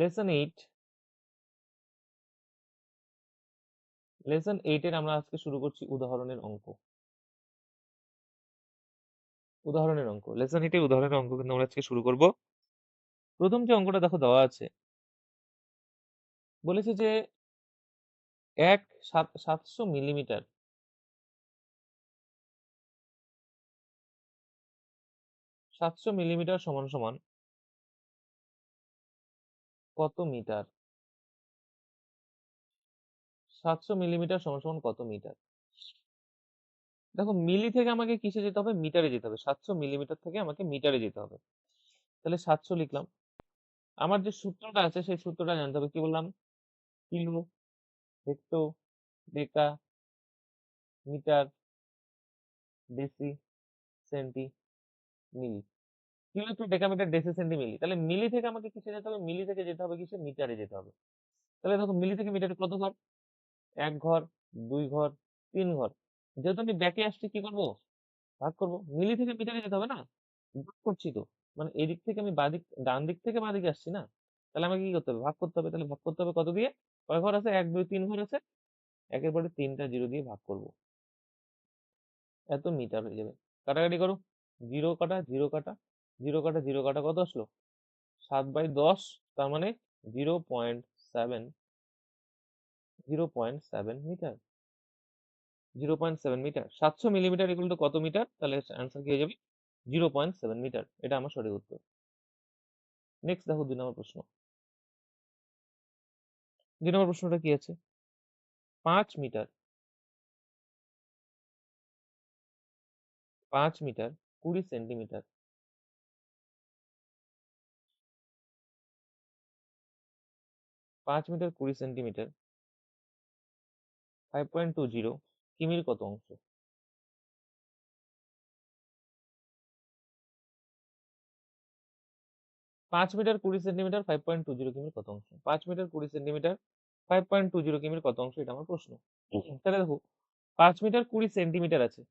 Lesson 8 এর আমরা আজকে শুরু করছি উদাহরণের অঙ্ক। লেসন 8 এর উদাহরণের অঙ্ক কিন্তু আমরা আজকে শুরু করব। প্রথম যে অঙ্কটা দেখো দেওয়া আছে, বলেছে যে 700 মিলিমিটার 700 মিলিমিটার সমান সমান কত মিটার? 700 মিলিমিটার সমান সমান কত মিটার? দেখো মিলি থেকে আমাকে কিসে যেতে হবে? মিটারে যেতে হবে। 700 মিলিমিটার থেকে আমাকে মিটারে যেতে হবে। তাহলে 700 লিখলাম। আমার যে সূত্রটা আছে সেই সূত্রটা জানতে হবে। কি বললাম? Kilo, hecto, deca, metre, deci, centi, milli. Kilo to decametre, deci, centi, milli. তাহলে মিলি থেকে আমাকে কিসে যেতে হবে? মিলি থেকে যেতে হবে কিসে? মিটারে যেতে হবে। তাহলে দেখো মিলি থেকে মিটারে কত ঘর? 1 ঘর, 2 ঘর, 3 ঘর। যেহেতু আমি ব্যাকে আসছি, কি করব? ভাগ করব। মিলি থেকে মিটারে যেতে হবে না? ভাগ করছি তো। মানে এই দিক থেকে আমি ডান দিক থেকে বাঁ দিকে আসছি না? তাহলে আমাকে কি করতে হবে? ভাগ করতে হবে। তাহলে ভাগ করতে হবে কত দিয়ে? কয় ঘর আছে? 1 2 3 ঘর আছে। একের পরে 3টা জিরো দিয়ে ভাগ করব। এত মিটার হয়ে যাবে। কাটাকাটি করো। জিরো কাটা, জিরো কাটা, জিরো কাটা, জিরো কাটা, কত আসলো? 7/10। তার মানে 0.7, 0.7 metre. 0.7 metre. 700 millimetre equal to কত মিটার? তাহলে অ্যান্সার কি হয়ে যাবে? 0.7 মিটার। এটা আমার সঠিক উত্তর। নেক্সট দেখো 2 নম্বর প্রশ্ন। 2 নম্বর প্রশ্নটা কি আছে? 5 মিটার 20 সেন্টিমিটার 5 মিটার 20 সেন্টিমিটার 5.20 কিমির কত অংশ? 5 মিটার 20 সেন্টিমিটার 5.20 কিমির কত অংশ? 5 মিটার 20 সেন্টিমিটার 5.20 কিমির কত অংশ? এটা আমার প্রশ্ন। তাহলে দেখো 5 মিটার 20 সেন্টিমিটার আছে।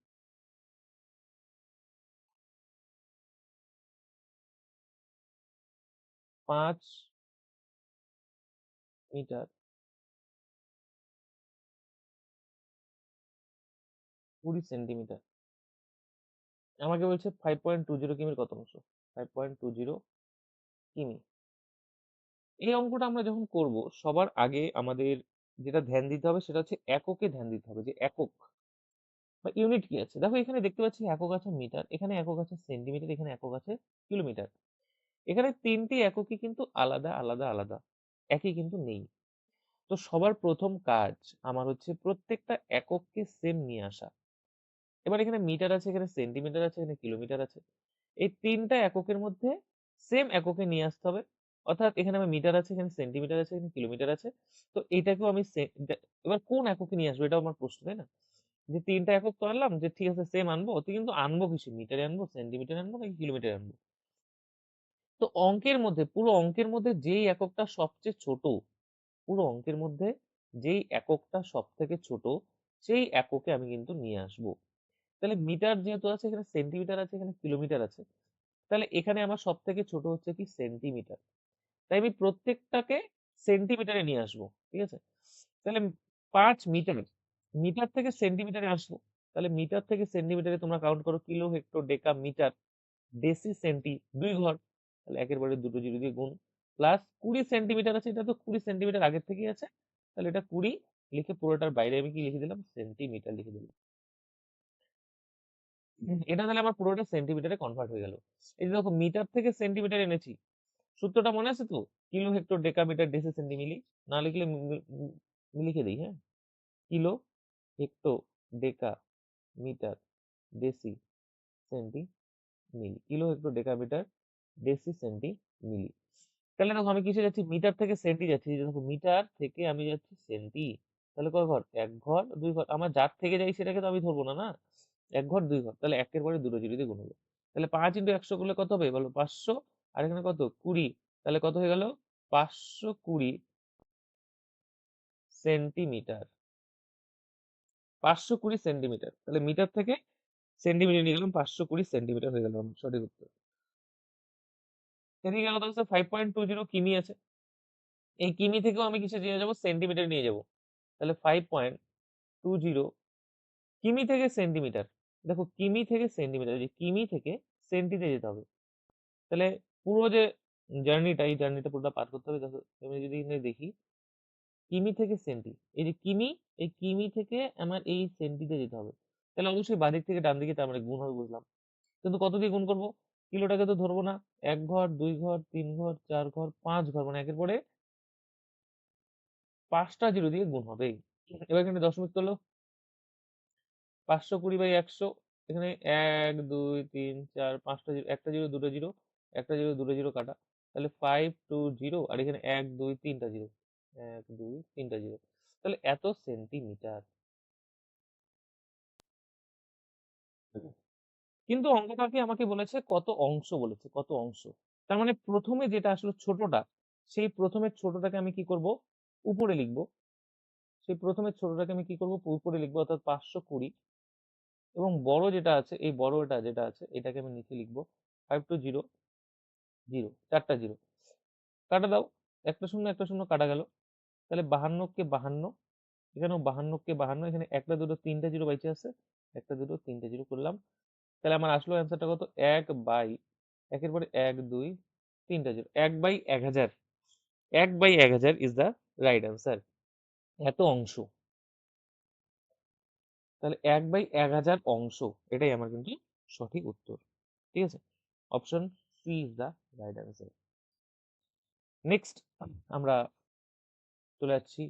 5 মিটার 20 সেন্টিমিটার আমাকে বলছে 5.20 কিমির কত অংশ? 5.20 কিমি। এই অঙ্কটা আমরা যখন করব, সবার আগে আমাদের যেটা ধ্যান দিতে হবে সেটা হচ্ছে এককে ধ্যান দিতে হবে, যে একক বা ইউনিট কি আছে। দেখো এখানে দেখতে পাচ্ছি একক আছে মিটার, এখানে একক আছে সেন্টিমিটার, এখানে একক আছে কিলোমিটার। এখানে 3টি এককই কিন্তু আলাদা আলাদা আলাদা, একই কিন্তু নেই। তো সবার প্রথম কাজ আমার হচ্ছে প্রত্যেকটা একককে সেম নিয়ে আসা। এবার এখানে মিটার আছে, এখানে সেন্টিমিটার আছে, এখানে কিলোমিটার আছে। এই 3টা এককের মধ্যে সেম এককে নিয়ে আসতে হবে। অর্থাৎ এখানে আমার মিটার আছে, এখানে সেন্টিমিটার আছে, এখানে কিলোমিটার আছে। তো এটাকেও আমি এবার কোন এককে নিয়ে আসবো, এটাও আমার প্রশ্ন, তাই না? যে 3টা একক তো আনলাম, যে ঠিক আছে সেম আনবো, তো কিন্তু আনবো কিসে? মিটারে আনবো, সেন্টিমিটারে আনবো, নাকি কিলোমিটারে আনবো? তো অঙ্কের মধ্যে, পুরো অঙ্কের মধ্যে যেই এককটা সবচেয়ে ছোট, পুরো অঙ্কের মধ্যে যেই এককটা সব থেকে ছোট, সেই এককে আমি কিন্তু নিয়ে আসবো। তাহলে মিটার যেহেতু আছে, এখানে সেন্টিমিটার আছে, এখানে কিলোমিটার আছে, তাহলে এখানে আমার সব থেকে ছোট হচ্ছে কি? সেন্টিমিটার। তাই আমি প্রত্যেকটাকে সেন্টিমিটারে নিয়ে আসবো। ঠিক আছে? তাহলে 5 মিটার, মিটার থেকে সেন্টিমিটারে আসবো। তাহলে মিটার থেকে সেন্টিমিটারে তোমরা কাউন্ট করো, kilo, hecto, deca, metre, deci, centi, 2 ঘর। তাহলে একের পরে দুটো জিরো দিয়ে গুণ। প্লাস 20 সেন্টিমিটার আছে, এটা তো 20 সেন্টিমিটার আগের থেকেই আছে। তাহলে এটা 20 লিখে পুরোটার বাইরে আমি কি লিখে দিলাম? সেন্টিমিটার লিখে দিলাম। এটা তাহলে আমার পুরোটা সেন্টিমিটারে কনভার্ট হয়ে গেল। এই যে দেখো মিটার থেকে সেন্টিমিটার এনেছি, সূত্রটা মনে আছে তো? Kilo, hecto, decametre, deci, centi, milli. না লিখলে লিখে দিই, হ্যাঁ। Kilo, hecto, deca, metre, deci, centi, milli. Kilo, hecto, decametre, deci, centi, milli. তাহলে দেখো আমি কিসে যাচ্ছি? মিটার থেকে সেন্টি যাচ্ছি। এই যে দেখো মিটার থেকে আমি যাচ্ছি সেন্টি। তাহলে কয় ঘর? 1 ঘর, 2 ঘর। আমার যার থেকে যাই সেটাকে তো আমি ধরবো না, না? 1 ঘর, 2 ঘর। তাহলে একের পরে দুটো জিরো দিয়ে গুণ হলো। তাহলে 5 ইন্টু 100 করলে কত হবে বলো? 500। আর এখানে কত? 20। তাহলে কত হয়ে গেল? 520 সেন্টিমিটার। 520 সেন্টিমিটার। তাহলে মিটার থেকে সেন্টিমিটার নিয়ে গেলাম, 520 সেন্টিমিটার হয়ে গেল আমার সঠিক উত্তর। এদিকে গেল তো 5.20 কিমি আছে। এই কিমি থেকেও আমি কিসে নিয়ে যাবো, সেন্টিমিটার নিয়ে যাব। তাহলে 5.20 কিমি থেকে সেন্টিমিটার। দেখো কিমি থেকে সেন্টিমিটার, যে কিমি থেকে সেন্টিতে যেতে হবে। তাহলে পুরো যে জার্নিটা, এই জার্নিটা পুরোটা পার করতে হবে। দেখো আমি যদি এখানে দেখি কিমি থেকে সেন্টি, এই যে কিমি, এই কিমি থেকে আমার এই সেন্টিতে যেতে হবে। তাহলে অবশ্যই বাদিক থেকে ডান দিকে, তার মানে গুণ হবে, বুঝলাম। কিন্তু কত দিয়ে গুণ করবো? কিলোটাকে তো ধরবো না। 1 ঘর, 2 ঘর, 3 ঘর, 4 ঘর, 5 ঘর, মানে একের পরে 5টা জিরো দিয়ে গুণ হবে। এবার এখানে দশমিক তোলো। 520/100, এখানে 1 2 3 4 5টা জিরো, একটা জিরো, দুটো জিরো, একটা জিরো, দুটো জিরো কাটা। তাহলে 520, আর এখানে 1 2 3টা জিরো, 1 2 3টা জিরো। তাহলে এত সেন্টিমিটার। কিন্তু অঙ্কটাকে আমাকে বলেছে কত অংশ, বলেছে কত অংশ। তার মানে প্রথমে যেটা আসলে ছোটটা, সেই প্রথমের ছোটটাকে আমি কি করব, উপরে লিখবো। সেই প্রথমের ছোটটাকে আমি কি করব, উপরে লিখবো, অর্থাৎ 520। এবং বড় যেটা আছে, এই বড়টা যেটা আছে, এটাকে আমি নিচে লিখবো। 520, 4টা জিরো কাটা দাও। একটা শূন্য একটা শূন্য কাটা গেল। তাহলে 52 কে 52, এখানেও 52 কে 52, এখানে একটা দুটো তিনটা জিরো বাইচে আছে, একটা দুটো তিনটা জিরো করলাম। তাহলে আমার আসলো অ্যান্সারটা কত, 1/একের পরে 1 2 3টা zero, 1/1000। 1/1000 is the right answer. এত অংশ। তাহলে 1/1000 অংশ, এটাই আমার কিন্তু সঠিক উত্তর। ঠিক আছে, option C is the right answer. Next আমরা চলে যাচ্ছি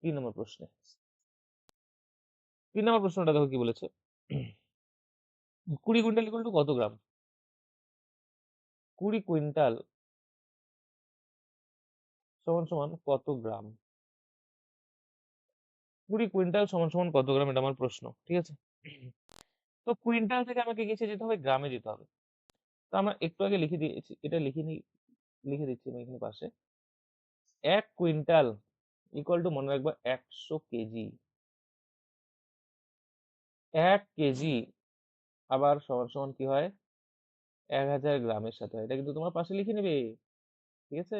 3 নম্বর প্রশ্নে। 3 নম্বর প্রশ্নটা দেখো কি বলেছে। 20 কুইন্টাল ইকুয়াল টু কত গ্রাম? 20 কুইন্টাল সমান সমান কত গ্রাম? 20 কুইন্টাল সমান সমান কত গ্রাম, এটা আমার প্রশ্ন। ঠিক আছে, তো কুইন্টাল থেকে আমাকে কিসে যেতে হবে, গ্রামে যেতে হবে। তো আমরা একটু আগে লিখে দিয়েছি, এটা লিখে নি, লিখে দিচ্ছি আমি এখানে পাশে। 1 কুইন্টাল ইকুয়াল টু, মনে রাখবা, 100 কেজি। 1 কেজি আবার সমান সমান কি হয়, 1000 গ্রামের সাথে হয়। এটা কিন্তু তোমার পাশে লিখে নেবে। ঠিক আছে,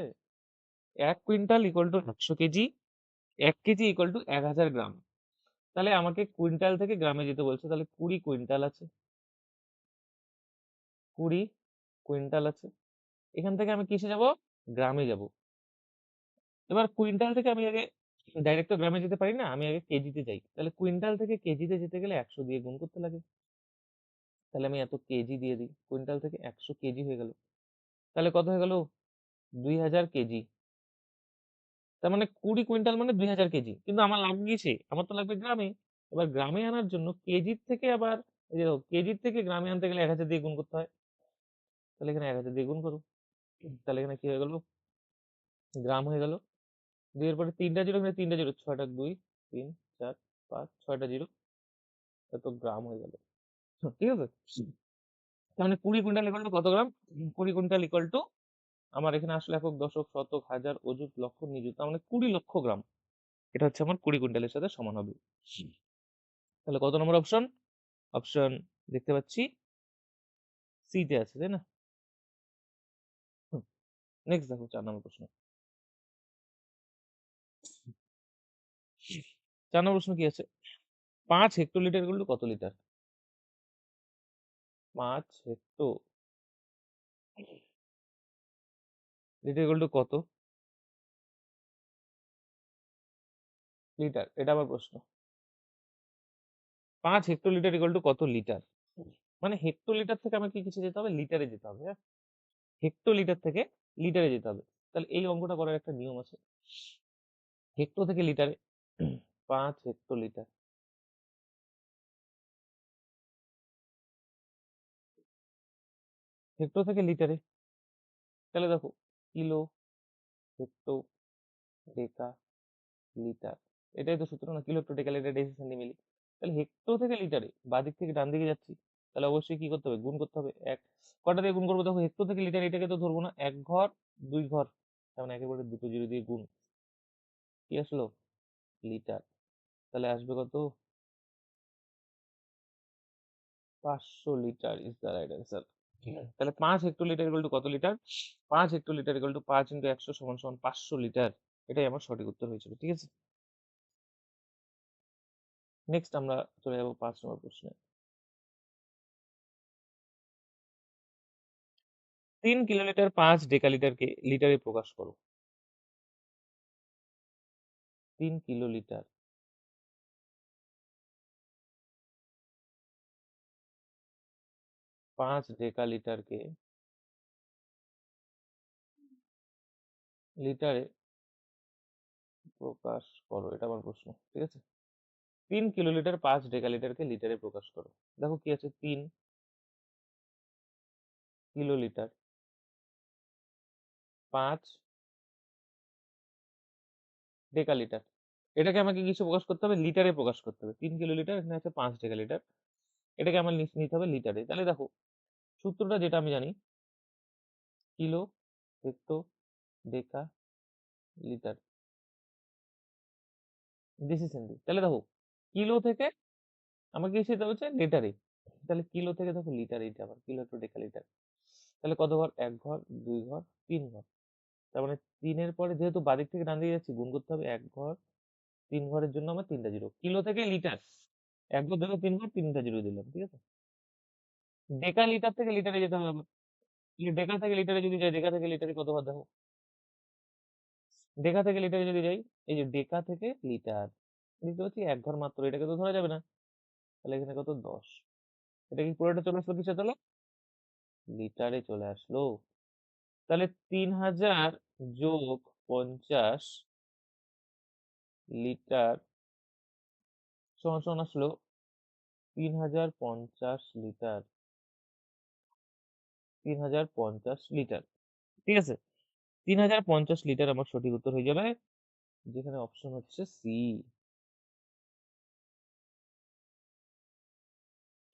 1 quintal equal to 100 KG, 1 KG equal to 1000 গ্রাম। তাহলে আমাকে কুইন্টাল থেকে গ্রামে যেতে বলছে, তাহলে 20 কুইন্টাল আছে, 20 কুইন্টাল আছে। এখান থেকে আমি কিসে যাব, গ্রামে যাব। এবার কুইন্টাল থেকে আমি আগে ডাইরেক্ট তো গ্রামে যেতে পারি না, আমি আগে কেজিতে যাই। তাহলে কুইন্টাল থেকে কেজিতে যেতে গেলে 100 দিয়ে গুণ করতে লাগে। তাহলে আমি এত কেজি দিয়ে দিই, কুইন্টাল থেকে 100 কেজি হয়ে গেল। তাহলে কত হয়ে গেল, 2000 কেজি। তার মানে 20 কুইন্টাল মানে 2000 কেজি। কিন্তু আমার লাগবে কিসে, আমার তো লাগবে গ্রামে। এবার গ্রামে আনার জন্য কেজির থেকে আবার, এই যে কেজির থেকে গ্রামে আনতে গেলে 1000 দিয়ে গুণ করতে হয়। তাহলে এখানে 1000 দিয়ে গুণ করো। তাহলে এখানে কি হয়ে গেল, গ্রাম হয়ে গেল। 2 এর পরে 3টা জিরো, এখানে 3টা জিরো, 6টা 2 3 4 5 6টা জিরো, এত গ্রাম হয়ে গেল। ঠিক আছে, তার মানে 20 কুইন্টাল ইকুয়াল টু কত গ্রাম? 20 কুইন্টাল ইকুয়াল টু, আমার এখানে আসলে একক, দশক, শতক, হাজার, অযুত, লক্ষ, নিযুত, তার মানে 20 লক্ষ গ্রাম। এটা হচ্ছে আমার 20 কুইন্টালের সাথে সমান হবে। তাহলে কত নম্বর অপশন? অপশন দেখতে পাচ্ছি সি তে আছে, তাই না? নেক্সট দেখো 4 নম্বর প্রশ্ন। 4 নম্বর প্রশ্ন কি আছে, 5 হেক্টোলিটার ইকুয়াল টু কত লিটার? 5 হেক্টোলিটার ইকুয়াল টু কত লিটার, এটা আমার প্রশ্ন। 5 হেক্টোলিটার ইকুয়াল টু কত লিটার? মানে হেক্টোলিটার থেকে আমাকে কিসে যেতে হবে, লিটারে যেতে হবে। হ্যাঁ, হেক্টোলিটার থেকে লিটারে যেতে হবে। তাহলে এই অঙ্কটা করার একটা নিয়ম আছে। হেক্টো থেকে লিটারে, 5 হেক্টোলিটার, হেক্টো থেকে লিটারে। তাহলে দেখো, কিলো, হেক্টো, ডেকা, লিটার, এটাই তো সূত্র না, কিলো হেক্টো ডেকা লিটার ডেসি সেন্টিমিলি। তাহলে হেক্টো থেকে লিটারে, বাদিক থেকে ডান দিকে যাচ্ছি, তাহলে অবশ্যই কি করতে হবে, গুণ করতে হবে। কটা দিয়ে গুণ করবো, দেখো হেক্টো থেকে লিটার, এটাকে তো ধরবো না, 1 ঘর 2 ঘর, তার মানে একেবারে দুটো জিরো দিয়ে গুণ, কি আসলো, লিটার। তাহলে আসবে কত, 500 litre is the right answer. তাহলে 5 হেক্টোলিটার ইকুয়াল টু কত litre? 5 hectolitre equal to 5 × 100 = 500 litre. এটাই আমার সঠিক উত্তর হয়েছিল। ঠিক আছে, নেক্সট আমরা চলে যাবো 5 নম্বর প্রশ্নে। 3 কিলোলিটার 5 ডেকালিটারকে লিটারে প্রকাশ করো। 3 কিলোলিটার 5 ডেকালিটারকে লিটারে প্রকাশ করো, এটা আমার প্রশ্ন। ঠিক আছে, 3 কিলোলিটার 5 ডেকালিটারকে লিটারে প্রকাশ করো। দেখো কি আছে, 3 কিলোলিটার 5 ডেকালিটার, এটাকে আমাকে কিছু প্রকাশ করতে হবে, লিটারে প্রকাশ করতে হবে। 3 কিলোলিটার, এখানে আছে 5 ডেকালিটার, এটাকে আমার নিতে হবে লিটারে। তাহলে দেখো সূত্রটা যেটা আমি জানি, কিলো, হেক্টো, ডেকা, লিটার, ডেসিসেন্টি। তাহলে দেখো কিলো থেকে আমাকে এসে যেতে হচ্ছে লিটারে, তাহলে কিলো থেকে দেখো লিটার, এইটা আবার কিলো টু ডেকা লিটার। তাহলে কত ঘর, 1 ঘর, 2 ঘর, 3 ঘর। তার মানে 3-এর পরে যেহেতু বাদিক থেকে ডান দিকে যাচ্ছি, গুণ করতে হবে 1 ঘর, 3 ঘরের জন্য আমার 3টা জিরো। কিলো থেকে লিটার, 1 ঘর দেখো 3 ঘর, 3টা জিরো দিলাম। ঠিক আছে, ডেকা লিটার থেকে লিটারে যেতে হবে আমার। ডেকা থেকে লিটারে যদি যাই, ডেকা থেকে লিটারে কত ঘর দেখো, ডেকা থেকে লিটারে যদি যাই, এই যে ডেকা থেকে লিটার, দেখতে পাচ্ছি 1 ঘর মাত্র, এটাকে তো ধরা যাবে না। তাহলে এখানে কত, 10। এটা কি পুরোটা চলে আসলো কিসে, চলে লিটারে চলে আসলো। তাহলে 3000 যোগ 50 লিটার সমান সমান আসলো 3050 লিটার, 3050 লিটার। ঠিক আছে, 3050 লিটার আমার সঠিক উত্তর হয়ে যাবে, যেখানে অপশন হচ্ছে সি।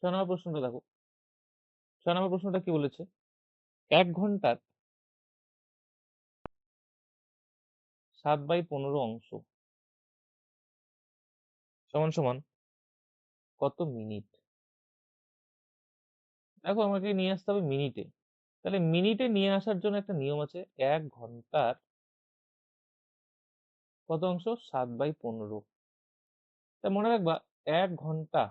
6 নম্বর প্রশ্নটা দেখো, 6 নম্বর প্রশ্নটা কি বলেছে, 1 ঘন্টার 7/15 অংশ সমান সমান কত মিনিট। দেখো আমাকে নিয়ে আসতে হবে মিনিটে, তাহলে মিনিটে নিয়ে আসার জন্য একটা নিয়ম আছে, 1 ঘন্টার কত অংশ, 7/15। তা মনে রাখবা, 1 ঘন্টা,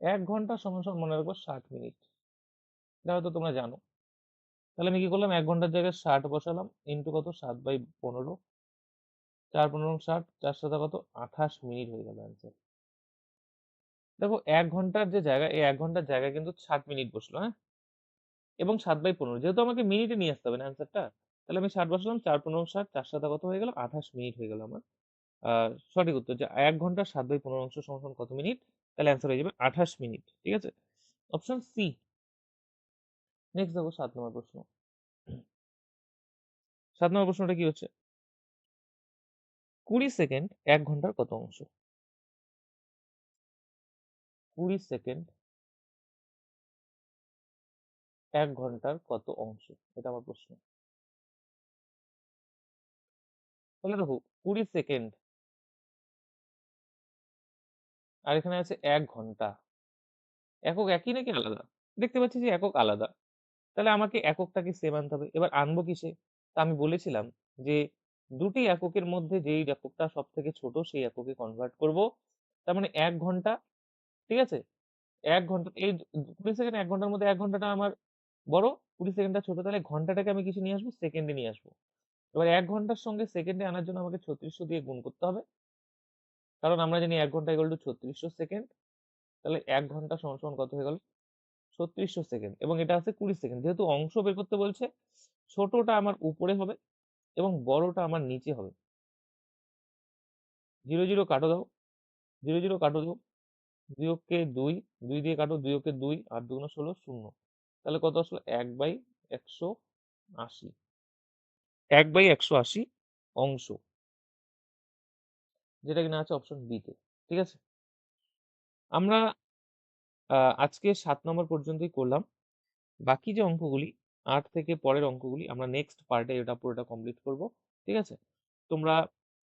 1 ঘন্টা সমান সমান মনে রাখবো 60 মিনিট। এটা হয়তো তোমরা জানো। তাহলে আমি কি করলাম, 1 ঘন্টার জায়গায় 60 বসালাম, ইন্টু কত, 7/15, 4×15 = 60, 4×7 কত, 28 মিনিট হয়ে গেল অ্যান্সার। দেখো 1 ঘন্টার যে জায়গা, এই 1 ঘন্টার জায়গায় কিন্তু 60 মিনিট বসলো, হ্যাঁ, এবং 7/15, যেহেতু আমাকে মিনিটে নিয়ে আসতে হবে না অ্যান্সারটা, তাহলে আমি 60 বসালাম, 4×15 = 60, 4×7 কত হয়ে গেল, 28 মিনিট হয়ে গেল আমার সঠিক উত্তর। যে 1 ঘন্টার 7/15 অংশ সমান সমান কত মিনিট, তাহলে অ্যান্সার হয়ে যাবে 28 মিনিট। ঠিক আছে, অপশন সি। নেক্সট দেখো 7 নম্বর প্রশ্ন। 7 নম্বর প্রশ্নটা কি হচ্ছে, 20 সেকেন্ড 1 ঘন্টার কত অংশ। 20 সেকেন্ড 1 ঘন্টার কত অংশ, এটা আমার প্রশ্ন। তাহলে দেখো 20 সেকেন্ড আর এখানে আছে 1 ঘন্টা, একক একই নাকি আলাদা, দেখতে পাচ্ছি যে একক আলাদা। তাহলে আমাকে এককটাকে সেম আনতে হবে। এবার আনবো কিসে, তা আমি বলেছিলাম যে দুটি এককের মধ্যে যেই এককটা সব থেকে ছোট সেই এককে কনভার্ট করব। তার মানে 1 ঘন্টা, ঠিক আছে, 1 ঘন্টা, এই 20 সেকেন্ড 1 ঘন্টার মধ্যে 1 ঘন্টাটা আমার বড়, 20 সেকেন্ডটা ছোট, তাহলে ঘন্টাটাকে আমি কিছু নিয়ে আসবো, সেকেন্ডে নিয়ে আসবো। এবার 1 ঘন্টার সঙ্গে সেকেন্ডে আনার জন্য আমাকে 3600 দিয়ে গুণ করতে হবে, কারণ আমরা জানি 1 ঘন্টা = 3600 সেকেন্ড। তাহলে 1 ঘন্টা সমান সমান কত হয়ে গেল, 3600 সেকেন্ড, এবং এটা আছে 20 সেকেন্ড। যেহেতু অংশ বের করতে বলছে, ছোটটা আমার উপরে হবে এবং বড়টা আমার নিচে হবে। 0 0 কাটো দাও, 0 0 কাটো দাও, 2 2, 2 দিয়ে কাটো, 2 2, 8 2 16, 0। তাহলে কত আসলো, 1/180, 1/180 অংশ, যেটা কিনা আছে অপশন বি তে। ঠিক আছে, আমরা আজকে 7 নম্বর পর্যন্তই করলাম। বাকি যে অঙ্কগুলি 8 থেকে পরের অঙ্কগুলি আমরা নেক্সট পার্টে এটা পুরোটা কমপ্লিট করব। ঠিক আছে, তোমরা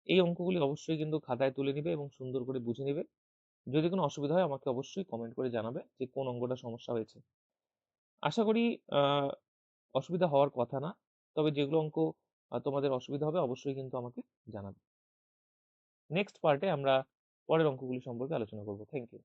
এই অঙ্কগুলি অবশ্যই কিন্তু খাতায় তুলে নিবে এবং সুন্দর করে বুঝে নিবে। যদি কোনো অসুবিধা হয় আমাকে অবশ্যই কমেন্ট করে জানাবে যে কোন অঙ্কটা সমস্যা হয়েছে। আশা করি অসুবিধা হওয়ার কথা না, তবে যেগুলো অঙ্ক তোমাদের অসুবিধা হবে অবশ্যই কিন্তু আমাকে জানাবে। নেক্সট পার্টে আমরা পরের অঙ্কগুলি সম্পর্কে আলোচনা করব। Thank you.